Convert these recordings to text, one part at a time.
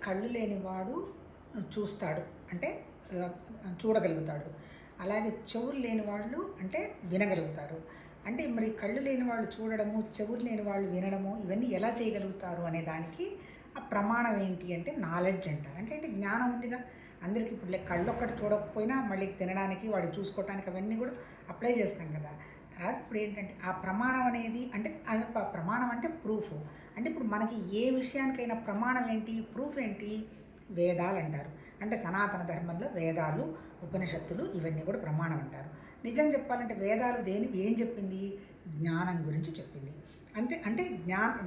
కళ్ళు లేనివాడు చూస్తాడు అంటే చూడగలుగుతాడు. అలాగే చెవులు లేని వాళ్ళు అంటే వినగలుగుతారు. అంటే మరి కళ్ళు లేని వాళ్ళు చూడడము, చెవులు లేని వాళ్ళు వినడము ఇవన్నీ ఎలా చేయగలుగుతారు అనే దానికి ఆ ప్రమాణం ఏంటి అంటే నాలెడ్జ్ అంటారు. అంటే జ్ఞానం ఉందిగా అందరికీ. ఇప్పుడు కళ్ళు ఒక్కటి చూడకపోయినా మళ్ళీ తినడానికి వాడు చూసుకోవటానికి అవన్నీ కూడా అప్లై చేస్తాం కదా. తర్వాత ఇప్పుడు ఏంటంటే ఆ ప్రమాణం అనేది అంటే అది ప్రమాణం అంటే ప్రూఫ్. అంటే ఇప్పుడు మనకి ఏ విషయానికైనా ప్రమాణం ఏంటి, ప్రూఫ్ ఏంటి, వేదాలు అంటారు. అంటే సనాతన ధర్మంలో వేదాలు, ఉపనిషత్తులు ఇవన్నీ కూడా ప్రమాణం అంటారు. నిజం చెప్పాలంటే వేదాలు ఏం చెప్పింది, జ్ఞానం గురించి చెప్పింది. అంటే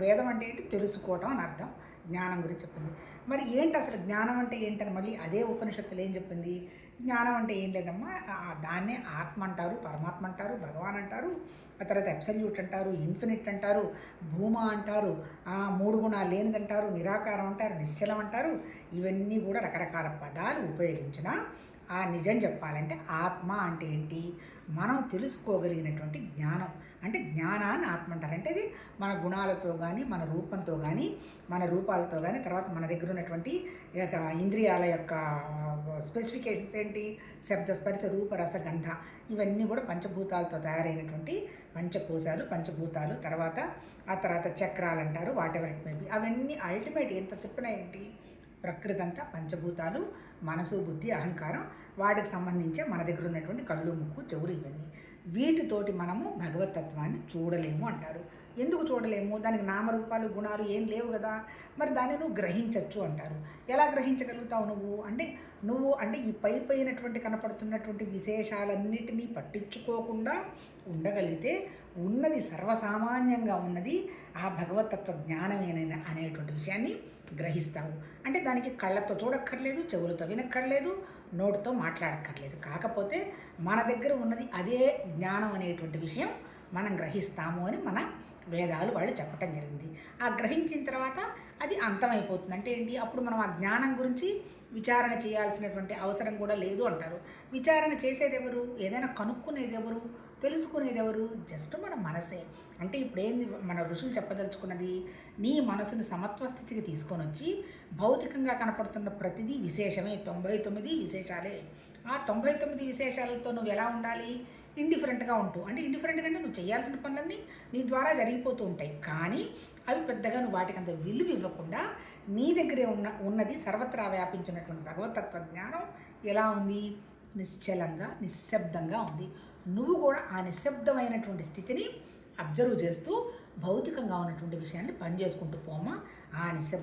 వేదం అంటే ఏంటి, తెలుసుకోవటం అని అర్థం. జ్ఞానం గురించి చెప్పింది. మరి ఏంటి అసలు జ్ఞానం అంటే ఏంటని మళ్ళీ అదే ఉపనిషత్తులు ఏం చెప్పింది, జ్ఞానం అంటే ఏం లేదమ్మా, దాన్నే ఆత్మ అంటారు, పరమాత్మ అంటారు, భగవాన్ అంటారు, ఆ తర్వాత అబ్సల్యూట్ అంటారు, ఇన్ఫినిట్ అంటారు, భూమా అంటారు, మూడు గుణాలు లేనిదంటారు, నిరాకారం అంటారు, నిశ్చలం అంటారు. ఇవన్నీ కూడా రకరకాల పదాలు ఉపయోగించిన ఆ నిజం చెప్పాలంటే ఆత్మ అంటే ఏంటి, మనం తెలుసుకోగలిగినటువంటి జ్ఞానం. అంటే జ్ఞానాన్ని ఆత్మ అంటారు. అంటే ఇది మన గుణాలతో కానీ, మన రూపంతో కానీ, మన రూపాలతో కానీ, తర్వాత మన దగ్గర ఉన్నటువంటి ఇంద్రియాల యొక్క స్పెసిఫికేషన్స్ ఏంటి, శబ్ద స్పర్శ రూప రస గంధ ఇవన్నీ కూడా పంచభూతాలతో తయారైనటువంటి పంచకోశాలు, పంచభూతాలు, ఆ తర్వాత చక్రాలు అంటారు, వాటెవర్ ఇట్ మేబీ. అవన్నీ అల్టిమేట్ ఎంత చెప్పినా ఏంటి, ప్రకృతి అంతా పంచభూతాలు, మనసు, బుద్ధి, అహంకారం, వాటికి సంబంధించే మన దగ్గర ఉన్నటువంటి కళ్ళు, ముక్కు, చెవులు ఇవన్నీ. వీటితోటి మనము భగవతత్వాన్ని చూడలేము అంటారు. ఎందుకు చూడలేము, దానికి నామరూపాలు, గుణాలు ఏం లేవు కదా. మరి దాన్ని నువ్వు గ్రహించవచ్చు అంటారు. ఎలా గ్రహించగలుగుతావు నువ్వు అంటే ఈ పైనటువంటి కనపడుతున్నటువంటి విశేషాలన్నిటినీ పట్టించుకోకుండా ఉండగలిగితే ఉన్నది సర్వసామాన్యంగా ఉన్నది ఆ భగవతత్వ జ్ఞానమేనైనా అనేటువంటి విషయాన్ని గ్రహిస్తావు. అంటే దానికి కళ్ళతో చూడక్కర్లేదు, చెవులతో వినక్కర్లేదు, నోటితో మాట్లాడక్కర్లేదు. కాకపోతే మన దగ్గర ఉన్నది అదే జ్ఞానం అనేటువంటి విషయం మనం గ్రహిస్తాము అని మన వేదాలు వాళ్ళు చెప్పటం జరిగింది. ఆ గ్రహించిన తర్వాత అది అంతమైపోతుంది. అంటే ఏంటి, అప్పుడు మనం ఆ జ్ఞానం గురించి విచారణ చేయాల్సినటువంటి అవసరం కూడా లేదు అంటారు. విచారణ చేసేది ఎవరు, ఏదైనా కనుక్కునేది ఎవరు, తెలుసుకునేది ఎవరు, జస్ట్ మన మనసే. అంటే ఇప్పుడు ఏంది మన ఋషులు చెప్పదలుచుకున్నది, నీ మనసుని సమత్వ స్థితికి తీసుకొని వచ్చి భౌతికంగా కనపడుతున్న ప్రతిదీ విశేషమే, 99 విశేషాలే. ఆ 99 విశేషాలతో నువ్వు ఎలా ఉండాలి, ఇండిఫరెంట్గా ఉంటూ. అంటే ఇండిఫరెంట్గా అంటే నువ్వు చేయాల్సిన పనులన్నీ నీ ద్వారా జరిగిపోతూ ఉంటాయి. కానీ అవి పెద్దగా నువ్వు వాటికి అంత విలువ ఇవ్వకుండా నీ దగ్గరే ఉన్నది సర్వత్రా వ్యాపించినటువంటి భగవతత్వ జ్ఞానం ఎలా ఉంది, నిశ్చలంగా, నిశ్శబ్దంగా ఉంది. నువ్వు కూడా ఆ నిశ్శబ్దమైనటువంటి స్థితిని అబ్జర్వ్ చేస్తూ భౌతికంగా ఉన్నటువంటి విషయాన్ని పనిచేసుకుంటూ పోమా. ఆ నిశ్శబ్ద